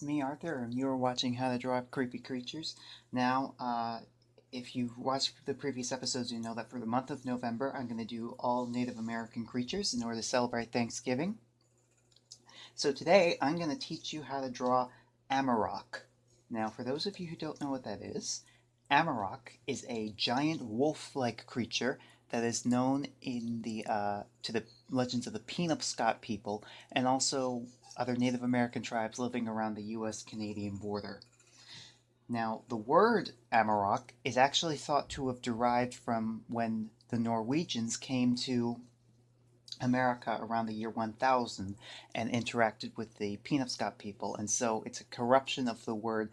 It's me, Arthur, and you're watching How to Draw Creepy Creatures. Now, if you've watched the previous episodes, you know that for the month of November, I'm going to do all Native American creatures in order to celebrate Thanksgiving. So today, I'm going to teach you how to draw Amorak. Now, for those of you who don't know what that is, Amorak is a giant wolf-like creature that is known in to the legends of the Penobscot people and also other Native American tribes living around the U.S.-Canadian border. Now, the word Amorak is actually thought to have derived from when the Norwegians came to America around the year 1000 and interacted with the Penobscot people, and so it's a corruption of the word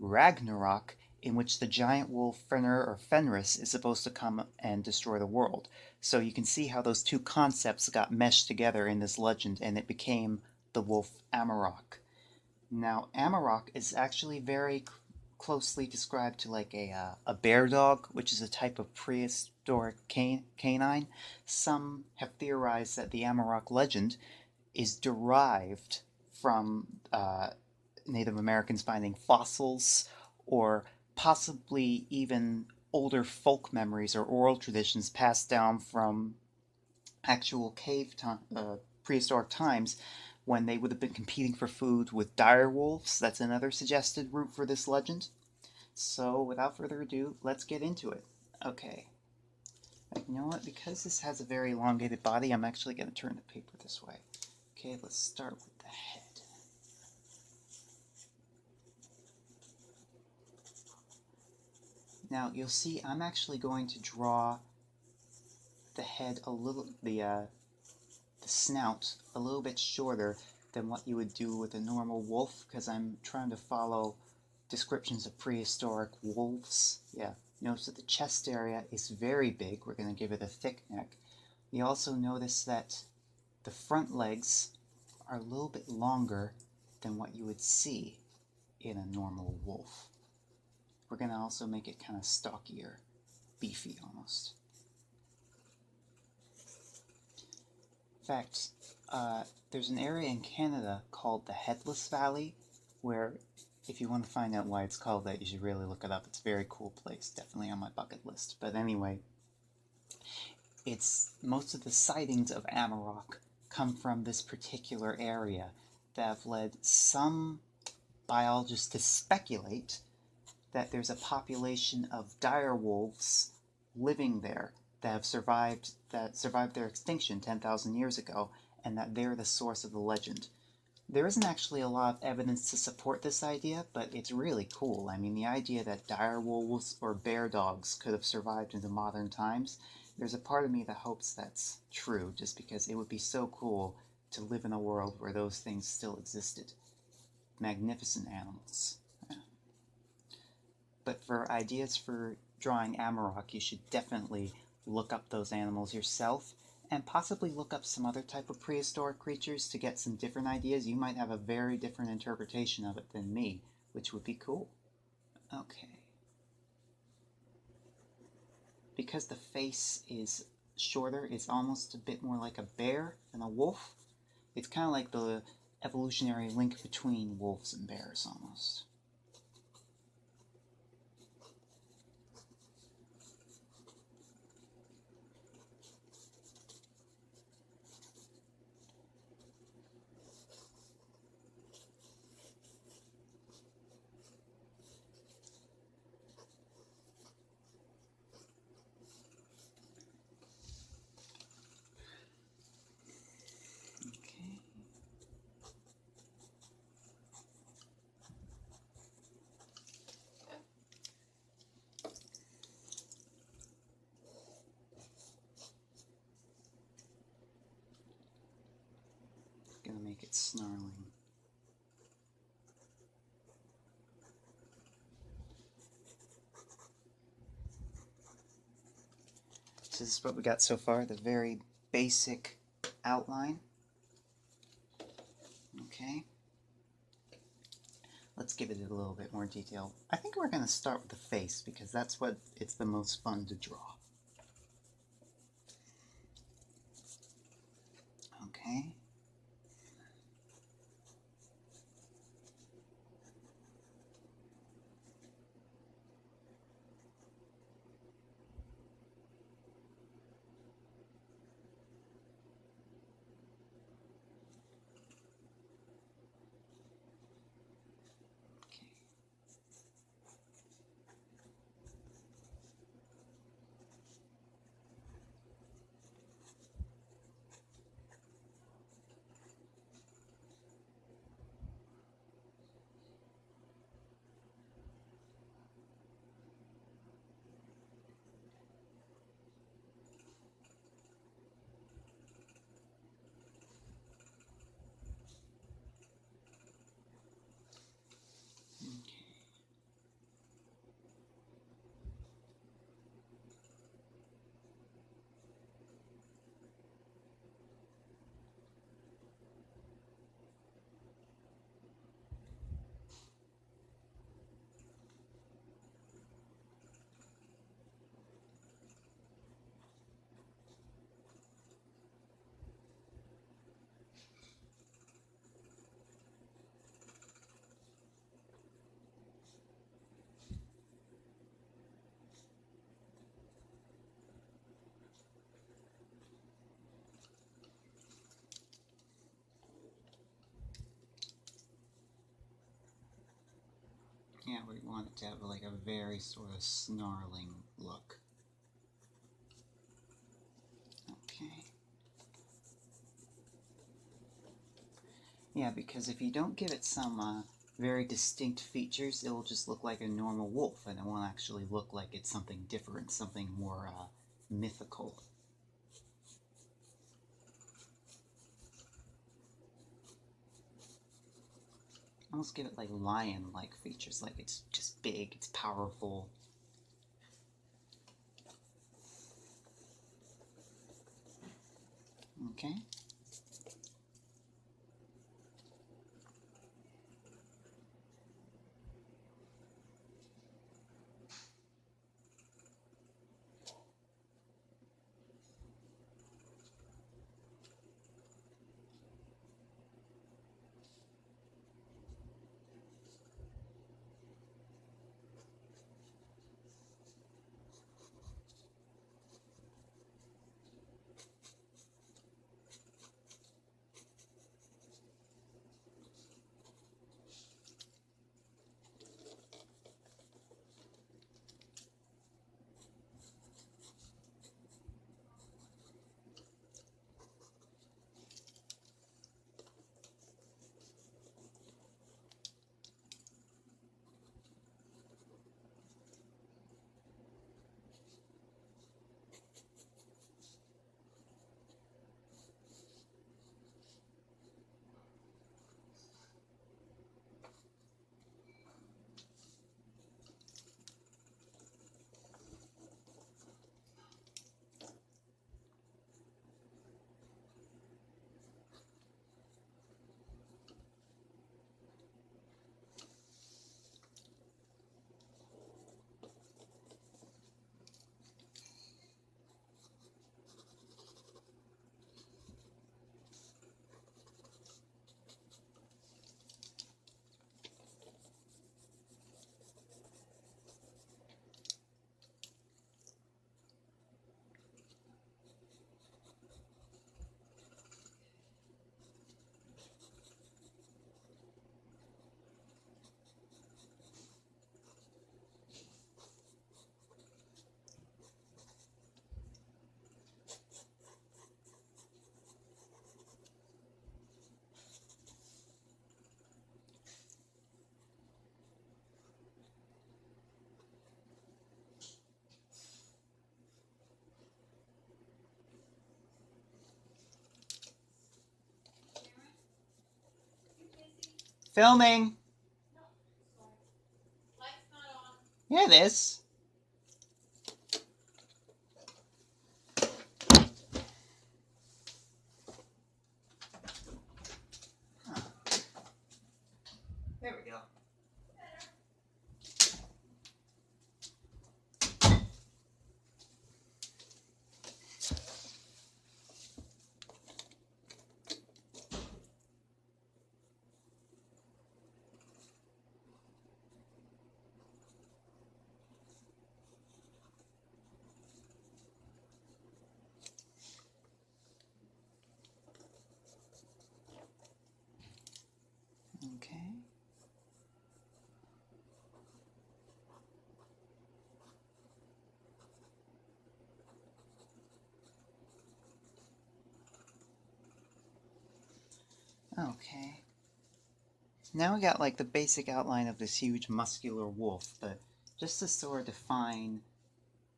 Ragnarok, in which the giant wolf Fenrir or Fenris is supposed to come and destroy the world. So you can see how those two concepts got meshed together in this legend, and it became the wolf Amorak. Now, Amorak is actually very closely described to like a bear dog, which is a type of prehistoric canine. Some have theorized that the Amorak legend is derived from Native Americans finding fossils or possibly even older folk memories or oral traditions passed down from actual prehistoric times when they would have been competing for food with dire wolves. That's another suggested route for this legend. So without further ado, let's get into it. Okay. You know what? Because this has a very elongated body, I'm actually going to turn the paper this way. Okay, let's start with the head. Now you'll see I'm actually going to draw the head a little, the snout a little bit shorter than what you would do with a normal wolf, because I'm trying to follow descriptions of prehistoric wolves. Yeah, notice that the chest area is very big. We're going to give it a thick neck. You also notice that the front legs are a little bit longer than what you would see in a normal wolf. We're going to also make it kind of stockier, beefy almost. In fact, there's an area in Canada called the Headless Valley, where if you want to find out why it's called that, you should really look it up. It's a very cool place, definitely on my bucket list. But anyway, most of the sightings of Amorak come from this particular area that have led some biologists to speculate that there's a population of dire wolves living there that survived their extinction 10,000 years ago, and that they're the source of the legend. There isn't actually a lot of evidence to support this idea, but it's really cool. I mean, the idea that dire wolves or bear dogs could have survived into modern times, there's a part of me that hopes that's true, just because it would be so cool to live in a world where those things still existed. Magnificent animals. But for ideas for drawing Amorak, you should definitely look up those animals yourself, and possibly look up some other type of prehistoric creatures to get some different ideas. You might have a very different interpretation of it than me, which would be cool. Okay. Because the face is shorter, it's almost a bit more like a bear than a wolf. It's kind of like the evolutionary link between wolves and bears, almost. Gonna make it snarling. So this is what we got so far, the very basic outline. Okay. Let's give it a little bit more detail. I think we're going to start with the face because that's what it's the most fun to draw. Okay. Yeah, we want it to have like a very sort of snarling look. Okay. Yeah, because if you don't give it some very distinct features, it will just look like a normal wolf, and it won't actually look like it's something different, something more mythical. Almost give it like lion-like features, like it's just big, it's powerful. Okay. Filming! Yeah, it is. There we go. Okay. Okay. Now we got like the basic outline of this huge muscular wolf, but just to sort of define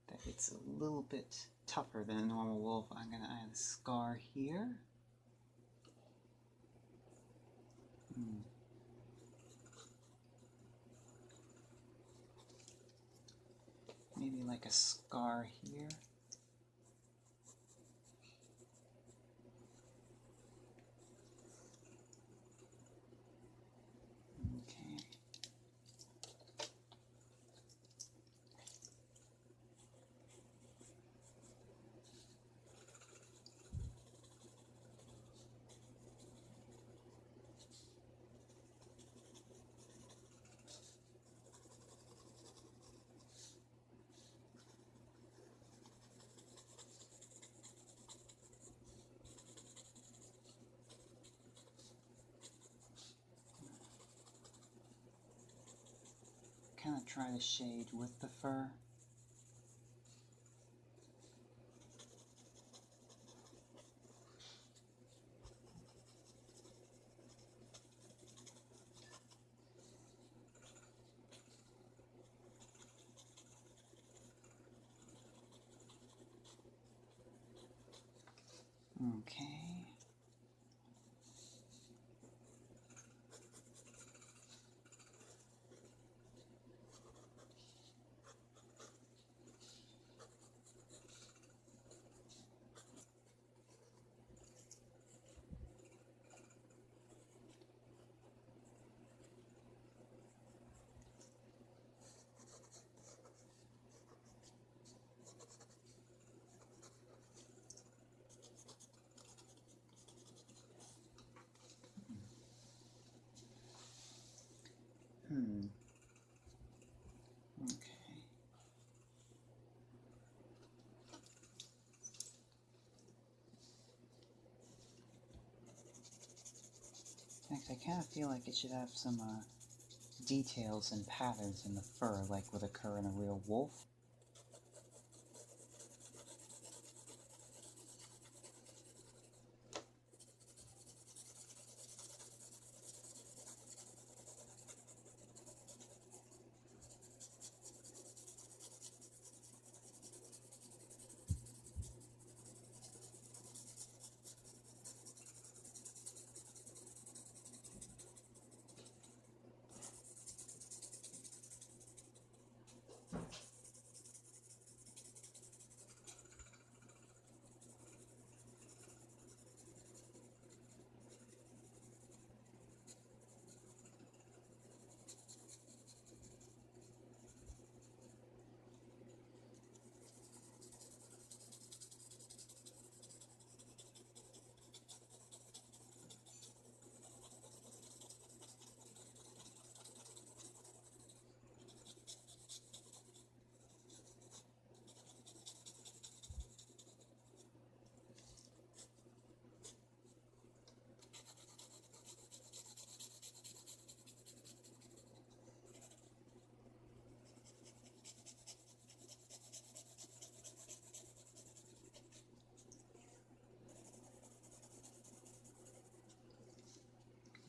that it's a little bit tougher than a normal wolf, I'm going to add a scar here. Maybe like a scar here. Okay. kind of try to shade with the fur. Okay. Okay. In fact, I kind of feel like it should have some details and patterns in the fur, like would occur in a real wolf.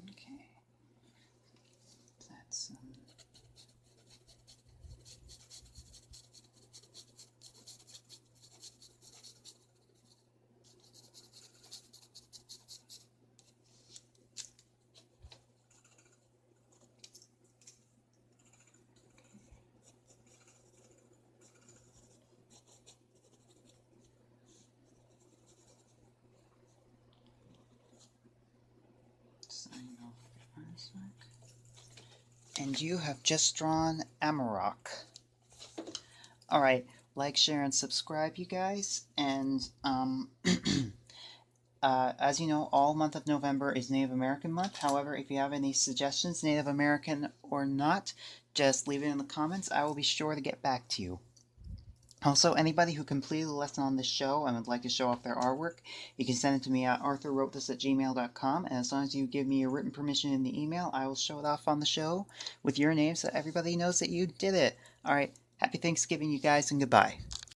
Okay. That's sign off the artwork. And you have just drawn Amorak. Alright, like, share, and subscribe, you guys. And, as you know, all month of November is Native American month. However, if you have any suggestions, Native American or not, just leave it in the comments. I will be sure to get back to you. Also, anybody who completed a lesson on this show and would like to show off their artwork, you can send it to me at arthurwrotethis@gmail.com, and as long as you give me your written permission in the email, I will show it off on the show with your name so everybody knows that you did it. Alright, happy Thanksgiving, you guys, and goodbye.